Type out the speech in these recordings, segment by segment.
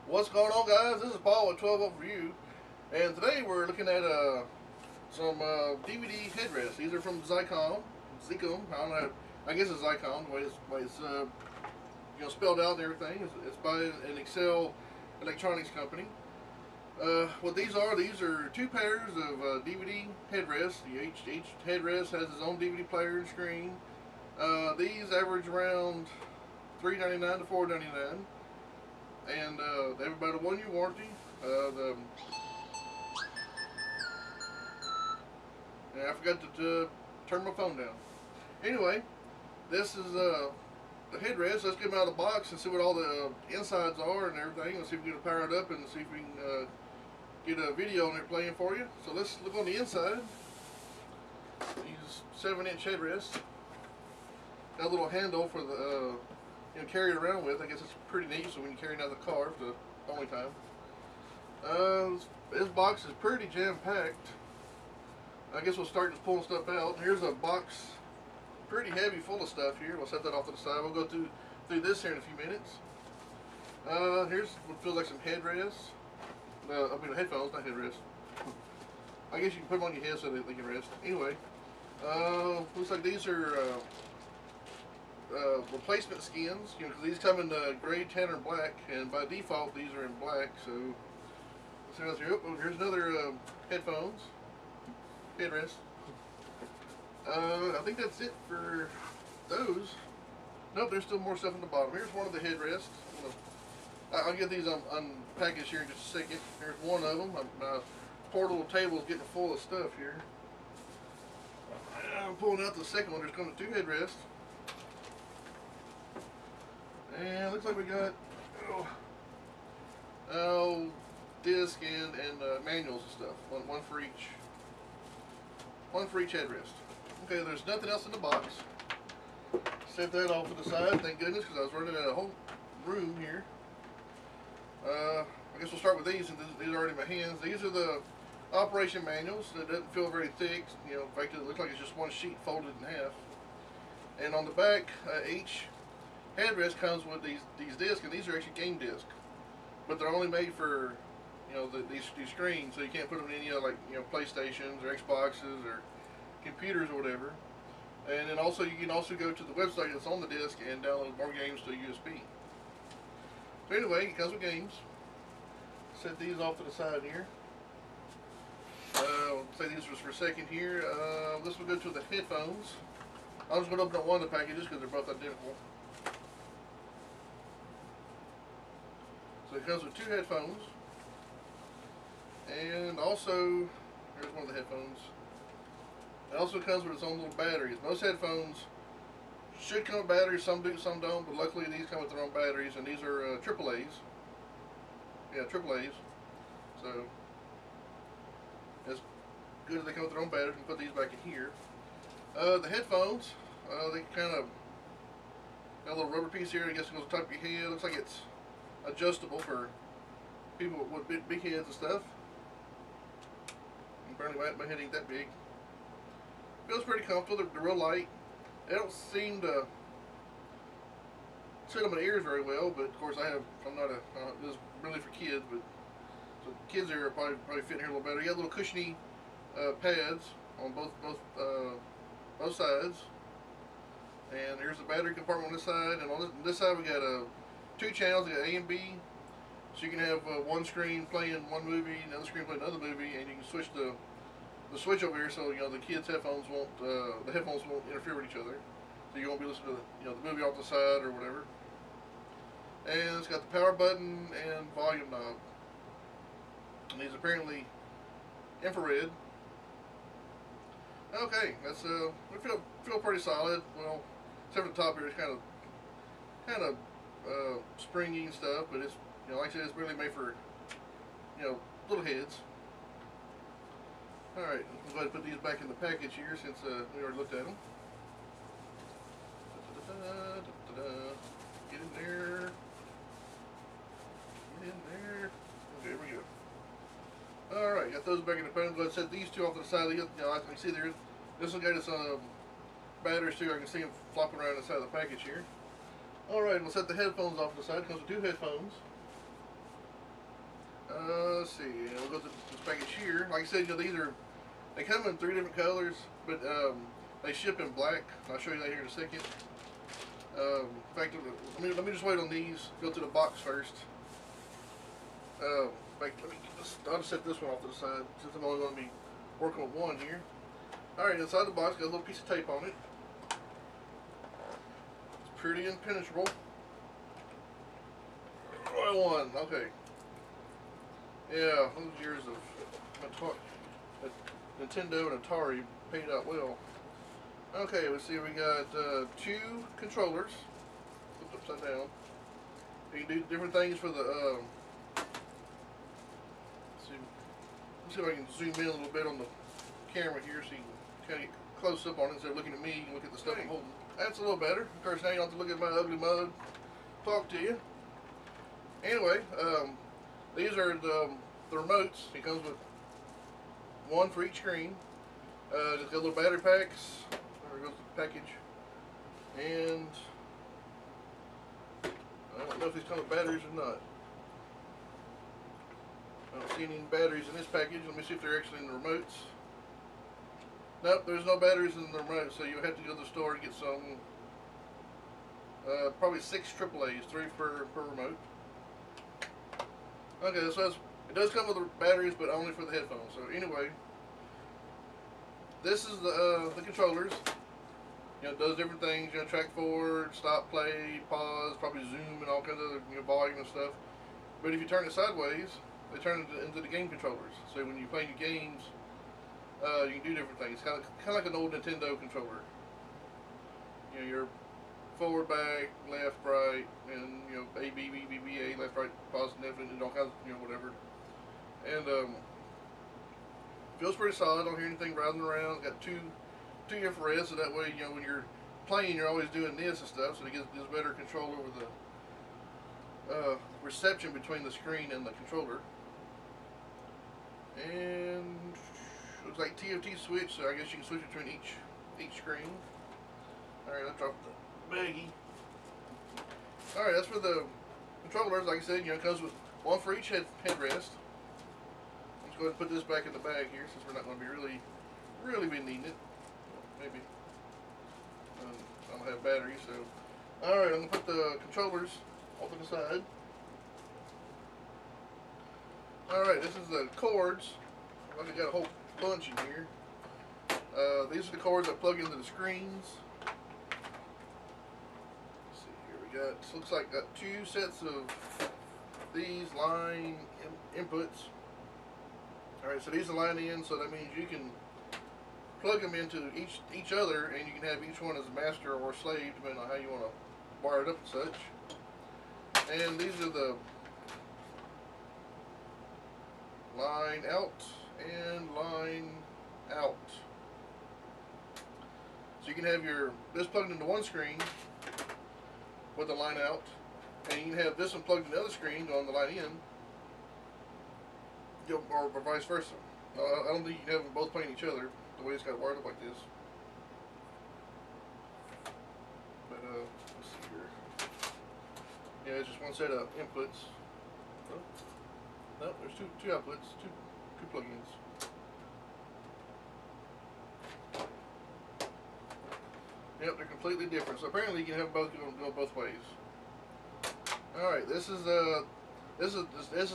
What's going on, guys? This is Paul with 12 Volt Review, and today we're looking at some DVD headrests. These are from Zicom. I don't know. I guess it's Zicom. The way it's spelled out and everything. It's by an Excel electronics company. What these are two pairs of DVD headrests. Each headrest has its own DVD player and screen. These average around $3.99 to $4.99. And they have about a 1-year warranty. I forgot to turn my phone down. Anyway, this is the headrest. Let's get them out of the box and see what all the insides are and everything. Let's see if we can get it powered up and see if we can get a video on it playing for you. So let's look on the inside. These 7-inch headrests. Got a little handle for the carry it around with. I guess it's pretty neat, so when you carry it out of the car for the only time. This box is pretty jam-packed. I guess we'll start just pulling stuff out. Here's a box pretty heavy full of stuff here. We'll set that off to the side. We'll go through this here in a few minutes. Here's what feels like some headrests. Headphones, not headrests. I guess you can put them on your head so that they can rest. Anyway, looks like these are replacement skins, because these come in gray, tan, and black, and by default these are in black. So let's see what's here. Oh, here's another headphones headrest. I think that's it for those. Nope, there's still more stuff in the bottom. Here's one of the headrests. I'll get these unpackaged here in just a second. Here's one of them. My portable table is getting full of stuff here. I'm pulling out the second one. There's going to 2 headrests. And looks like we got disc and manuals and stuff. One for each. One for each headrest. Okay, there's nothing else in the box. Set that off to the side. Thank goodness, because I was running out of a whole room here. I guess we'll start with these, and these are already in my hands. These are the operation manuals. It doesn't feel very thick. In fact, it looks like it's just one sheet folded in half. And on the back, each headrest comes with these discs, and these are actually game discs, but they're only made for these screens, so you can't put them in any PlayStations or Xboxes or computers or whatever. And then also you can also go to the website that's on the disc and download more games to USB. So anyway, it comes with games. Set these off to the side here. Say these just for a second here. This will go to the headphones. I'm just going to open up one of the packages because they're both identical. So it comes with 2 headphones, and also, here's one of the headphones. It also comes with its own little batteries. Most headphones should come with batteries, some do, some don't, but luckily these come with their own batteries, and these are AAAs. Yeah, AAAs. So, it's good that they come with their own batteries. And put these back in here. The headphones, they kind of got a little rubber piece here. I guess it goes on top of your head. Looks like it's adjustable for people with big heads and stuff. Apparently my head ain't that big. Feels pretty comfortable. They're real light. They don't seem to sit on my ears very well, but of course I'm not this is really for kids, but so kids are probably fitting here a little better. You got little cushiony pads on both sides. And here's the battery compartment on this side, and on this side we got 2 channels. We got A and B, so you can have one screen playing one movie, another screen playing another movie, and you can switch the switch over here so the kids' headphones won't interfere with each other. So you won't be listening to the movie off the side or whatever. And it's got the power button and volume knob. And these apparently infrared. Okay, that's we feel pretty solid. Well, except for the top here, it's kind of springy and stuff, but it's like I said, it's really made for little heads. All right, I'm going to put these back in the package here since we already looked at them. Get in there. Get in there. Okay, here we go. All right, got those back in the package. I'm going to set these 2 off to the side. I can see this one got its batteries too. I can see them flopping around inside the package here. Alright, we'll set the headphones off to the side. It comes with 2 headphones. Let's see. We'll go to this package here. Like I said, they come in 3 different colors, but they ship in black. I'll show you that here in a second. In fact, let me just wait on these. Go to the box first. In fact, I'll just set this one off to the side since I'm only going to be working with one here. Alright, inside the box, got a little piece of tape on it. It's pretty impenetrable. Right one, okay. Yeah, those years of Nintendo and Atari paid out well. Okay, let's see, we got 2 controllers. Flipped upside down. You can do different things for the, let's see if I can zoom in a little bit on the camera here so you can kind of get close up on it instead of looking at me. You can look at the stuff I'm holding. That's a little better. Of course, now you don't have to look at my ugly mug. Talk to you. Anyway, these are the remotes. It comes with one for each screen. Just got little battery packs. There goes the package. And I don't know if these come with batteries or not. I don't see any batteries in this package. Let me see if they're actually in the remotes. Nope, there's no batteries in the remote, so you'll have to go to the store and get some. Probably 6 AAAs, 3 per remote. Okay, so it does come with the batteries, but only for the headphones. So anyway, this is the controllers. You know, it does different things. You know, track forward, stop, play, pause, probably zoom, and all kinds of other volume and stuff. But if you turn it sideways, they turn it into the game controllers. So when you play your games, you can do different things. Kind of like an old Nintendo controller. You know, your forward, back, left, right, and you know, A, B, B, B, B, A, left, right, pause, infinite, and all kinds of, you know, whatever. And feels pretty solid. Don't hear anything rattling around. Got two infrared, so that way, you know, when you're playing, you're always doing this and stuff, so it gives better control over the reception between the screen and the controller. And looks like TFT switch, so I guess you can switch between each screen. Alright, I dropped the baggie. Alright, that's for the controllers. Like I said, you know, it comes with one for each headrest. Let's go ahead and put this back in the bag here, since we're not going to be really be needing it. Maybe. I don't have batteries, so. Alright, I'm going to put the controllers off to the side. Alright, this is the cords. I've got a whole bunch in here. These are the cords that plug into the screens. Let's see here, we got, looks like got 2 sets of these line inputs. Alright, so these are line in, so that means you can plug them into each other, and you can have each one as a master or slave, depending on how you want to wire it up and such. And these are the line out and line out. So you can have this plugged into one screen with the line out, and you can have this one plugged in the other screen on the line in, or vice versa. I don't think you can have them both playing each other the way it's got wired up like this. But let's see here. Yeah, it's just one set of inputs. Oh. No, there's two outputs, two plugins. Yep, they're completely different. So apparently you can have both go both ways. All right, this is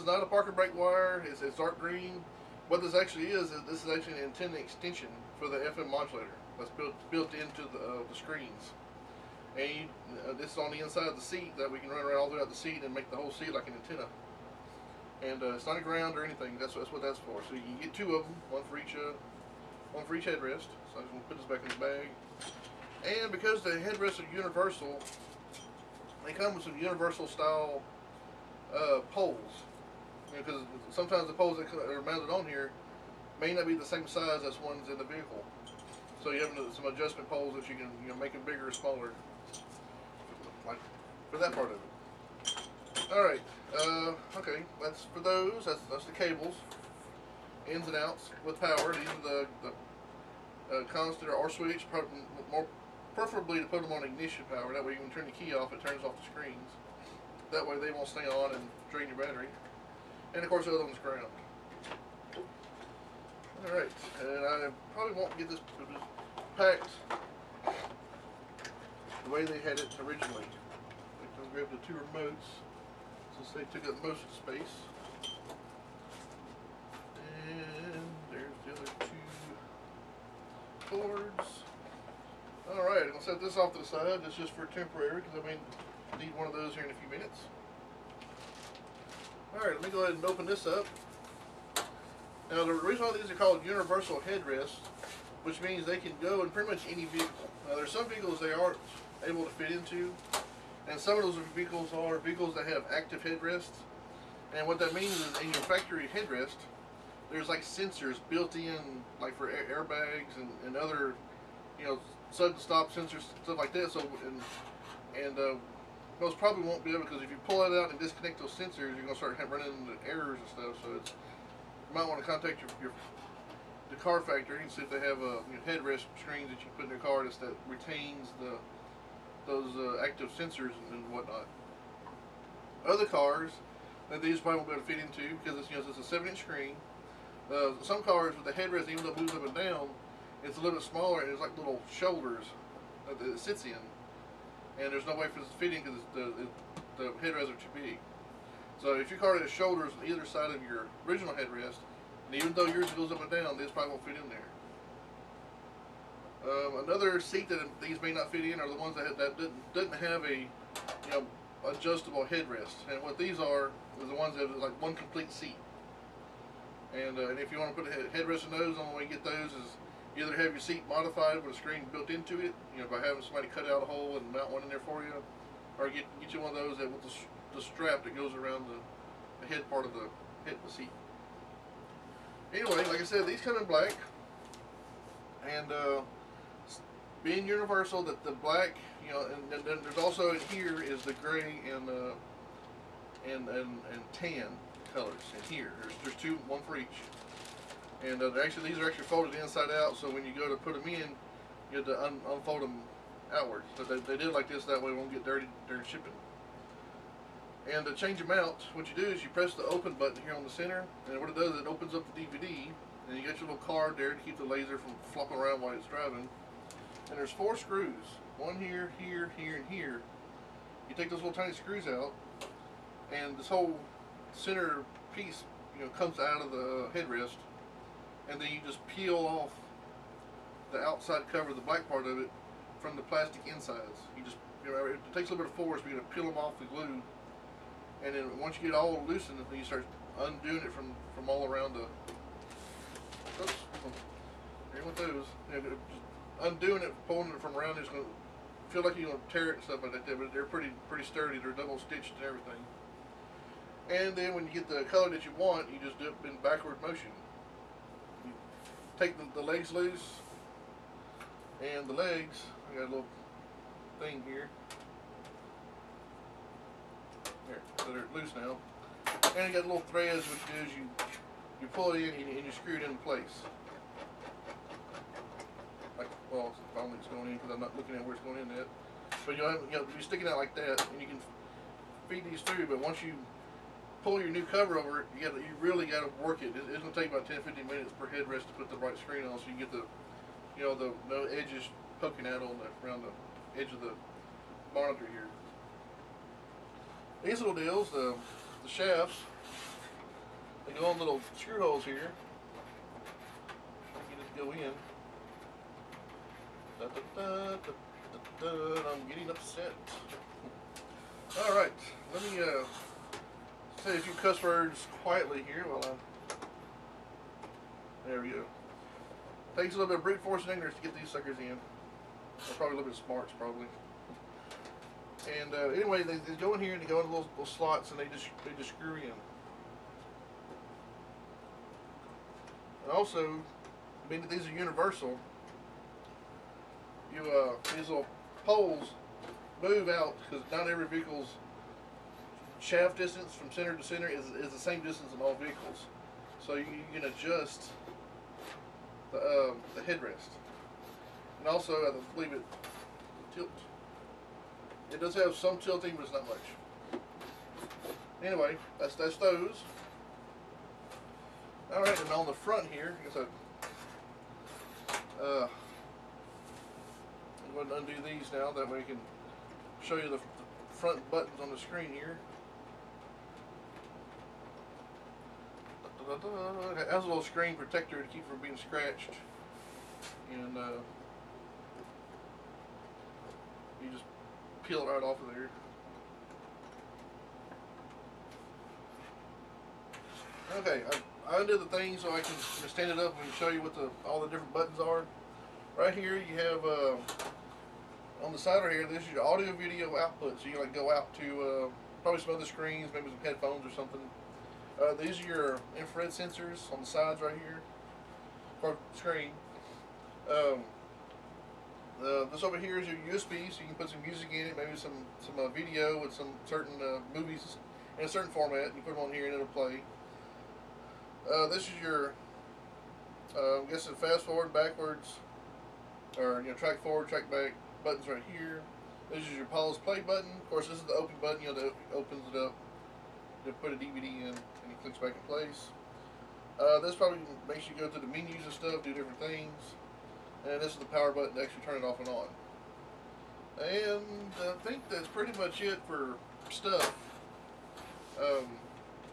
not a parking brake wire. It's dark green. What this actually is this is actually an antenna extension for the FM modulator that's built into the screens. And this is on the inside of the seat that we can run around all throughout the seat and make the whole seat like an antenna. And it's not a ground or anything. That's what that's for. So you can get 2 of them, one for each headrest. So I'm just gonna put this back in the bag. And because the headrests are universal, they come with some universal style poles. Because sometimes the poles that are mounted on here may not be the same size as ones in the vehicle. So you have some adjustment poles that you can make them bigger or smaller, like for that part of it. All right. Okay, that's for those. That's the cables, ins and outs with power. These are the constant or switch, preferably to put them on ignition power. That way, you can turn the key off, it turns off the screens. That way, they won't stay on and drain your battery. And of course the other one's ground. Alright, and I probably won't get this packed the way they had it originally. I'll grab the two remotes since they took up most of the space. And there's the other two cords. Alright, I'm going to set this off to the side. That's just for temporary because I may need one of those here in a few minutes. Alright, let me go ahead and open this up. Now the reason why these are called universal headrests, which means they can go in pretty much any vehicle. Now there's some vehicles they aren't able to fit into, and some of those vehicles are vehicles that have active headrests. And what that means is in your factory headrest, there's like sensors built in, like for airbags and other, you know, sudden stop sensors, stuff like that. So most probably won't be able, because if you pull it out and disconnect those sensors, you're gonna start running into errors and stuff. So it's, you might want to contact the car factory and see if they have a headrest screens that you put in your car that retains those active sensors and whatnot. Other cars that these probably won't be able to fit into because it's a 7-inch screen. Some cars with the headrest, even though it moves up and down, it's a little bit smaller and it's like little shoulders that it sits in, and there's no way for it to fit in because the headrests are too big. So if your car has shoulders on either side of your original headrest, and even though yours goes up and down, this probably won't fit in there. Another seat that these may not fit in are the ones that doesn't have a adjustable headrest. And what these are is the ones that are like one complete seat. And if you want to put a headrest in those, the only way you get those is either have your seat modified with a screen built into it, by having somebody cut out a hole and mount one in there for you, or get you one of those that with the strap that goes around the head part of the head of the seat. Anyway, like I said, these come in black, and being universal, that the black, and then there's also in here is the gray and tan colors in here. There's two, one for each, and actually these are actually folded inside out. So when you go to put them in, you have to unfold them outwards. So they did like this, that way it won't get dirty during shipping. And to change them out, what you do is you press the open button here on the center, and what it does, it opens up the DVD, and you got your little card there to keep the laser from flopping around while it's driving. And there's 4 screws, one here, here, here, and here. You take those little tiny screws out, and this whole center piece, comes out of the headrest, and then you just peel off the outside cover, the black part of it, from the plastic insides. You just, it takes a little bit of force, but you're gonna peel them off the glue. And then once you get all loosened, then you start undoing it from all around the. Oops, here with those. Just undoing it, pulling it from around, it's gonna feel like you're gonna tear it and stuff like that. But they're pretty sturdy. They're double stitched and everything. And then when you get the color that you want, you just do it in backward motion. You take the legs loose, and the legs. I got a little thing here. So they're loose now, and you got little threads, which is you pull it in and you screw it in place. Like, well, I don't think it's going in because I'm not looking at where it's going in yet. But you're sticking out like that, and you can feed these through. But once you pull your new cover over it, you really got to work it. It's going to take about 10-15 minutes per headrest to put the right screen on, so you get the no edges poking out around the edge of the monitor here. These little deals, the shafts, they go on little screw holes here. You just go in. I'm getting upset. Alright, let me say a few cuss words quietly here while there we go. Takes a little bit of brute force and ignorance to get these suckers in. Or probably a little bit of smarts, probably. And anyway, they go in here and they go into little slots, and they just screw in. And also, being that these are universal, these little poles move out because not every vehicle's shaft distance from center to center is the same distance in all vehicles. So you can adjust the headrest, and also I believe it tilt. It does have some tilting, but it's not much. Anyway, that's those. Alright, and on the front here, I guess I'm going to undo these now, that way I can show you the front buttons on the screen here. It has a little screen protector to keep from being scratched, and you just peel it right off of there. Okay, I undid the thing so I can stand it up and show you what all the different buttons are. Right here you have on the side right here, this is your audio video output, so you can like go out to probably some other screens, maybe some headphones or something. These are your infrared sensors on the sides right here for the screen. This over here is your USB, so you can put some music in it, maybe some video with some certain movies in a certain format, and you put them on here and it'll play. This is your, I'm guessing fast forward, backwards, or track forward, track back buttons right here. This is your pause play button. Of course, this is the open button. That opens it up to put a DVD in, and it clicks back in place. This probably makes you go to the menus and stuff, do different things. And this is the power button to actually turn it off and on. And I think that's pretty much it for stuff.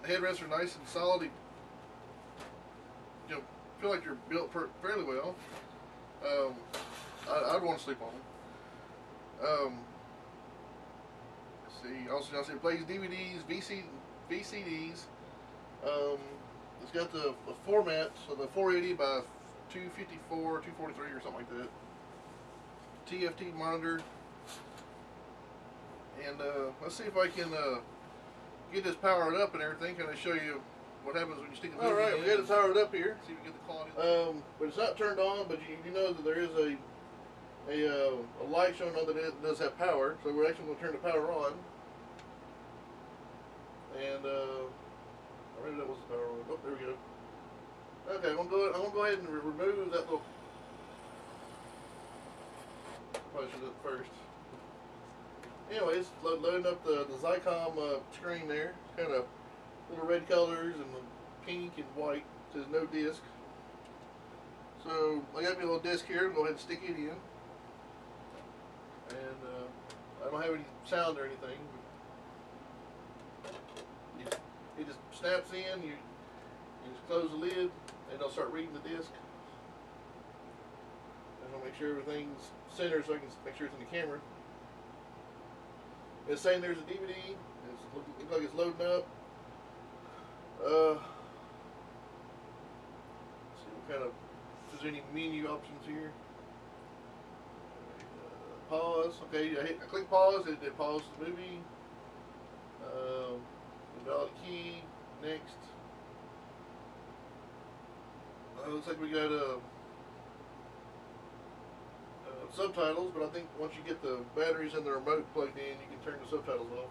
Headrests are nice and solid. Feel like they're built fairly well. I'd want to sleep on them. Let's see. Also, it plays DVDs, VCDs. It's got the format, so the 480 by 254, 243 or something like that. TFT monitor. And let's see if I can get this powered up and everything. Can I show you what happens when you stick it in? Alright, we got it powered up here. See if we get the quality. But it's not turned on, but you know that there is a light showing on that it does have power. So we're actually going to turn the power on. And maybe that was the power on. Oh, there we go. Okay, I'm gonna go ahead and remove that little. Probably should do it first. Anyways, loading up the Zicom screen there. Kind of little red colors and pink and white. It says no disc. So I got me a little disc here. Go ahead and stick it in. And I don't have any sound or anything. It just snaps in. You just close the lid, and it'll start reading the disc. And I'll make sure everything's centered so I can make sure it's in the camera. It's saying there's a DVD. It looks like it's loading up. Let's see what kind of, if there's any menu options here. Pause. Okay, I click pause. It paused the movie. Invalid key. Next. Looks like we got subtitles, but I think once you get the batteries and the remote plugged in, you can turn the subtitles off.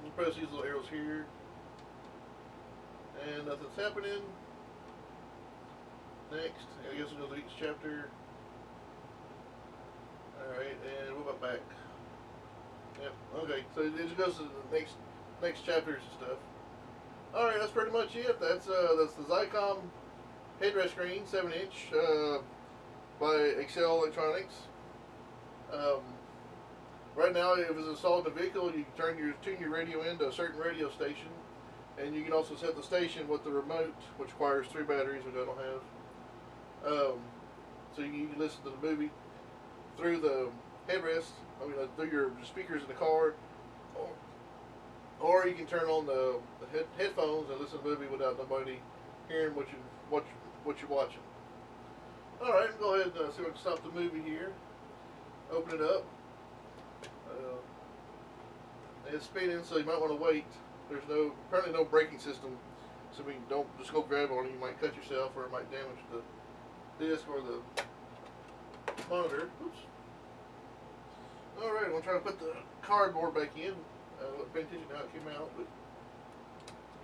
You press these little arrows here, and nothing's happening. Next, I guess we'll go to each chapter. Alright, and what about back? Yep, okay, so it just goes to the next chapters and stuff. Alright, that's pretty much it. That's the Zicom headrest screen, 7-inch, by Excel Electronics. Right now, if it's installed in the vehicle, you can tune your radio into a certain radio station, and you can also set the station with the remote, which requires 3 batteries, which I don't have. So you can listen to the movie through the headrest, through your speakers in the car, or you can turn on the headphones and listen to the movie without nobody hearing what you're watching. All right, go ahead and see if I can stop the movie here. Open it up. It's spinning, so you might want to wait. There's apparently no braking system, so we don't just go grab on it. You might cut yourself, or it might damage the disc or the monitor. Oops. All right, I'm gonna try to put the cardboard back in. Pay attention to how it came out, but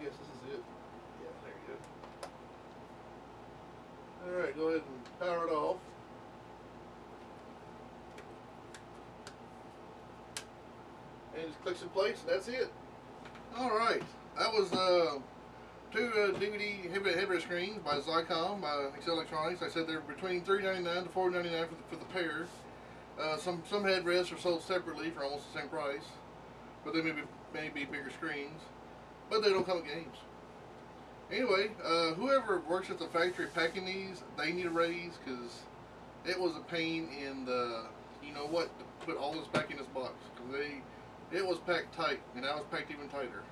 yes, this is it. Yeah, there you go. All right, go ahead and power it off. And it just clicks in place, and that's it. All right, that was two DVD headrest screens by Zicom, by Excel Electronics. I said they're between $3.99 to $4.99 for the pair. Some headrests are sold separately for almost the same price, but they may be bigger screens, but they don't come with games. Anyway, whoever works at the factory packing these, they need a raise, because it was a pain in the, you know what, to put all this back in this box, because it was packed tight, and now it's packed even tighter.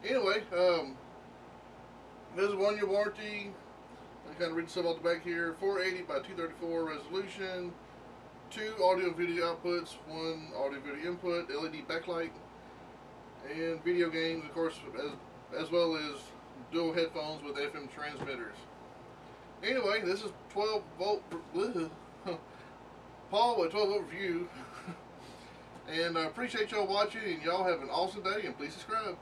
Anyway, there's a 1-year warranty. I kind of read some off the back here. 480 by 234 resolution, 2 audio and video outputs, 1 audio video input, LED backlight, and video games, of course, as well as dual headphones with FM transmitters. Anyway, this is 12 volt Paul with 12 volt review. And I appreciate y'all watching, and y'all have an awesome day, and please subscribe.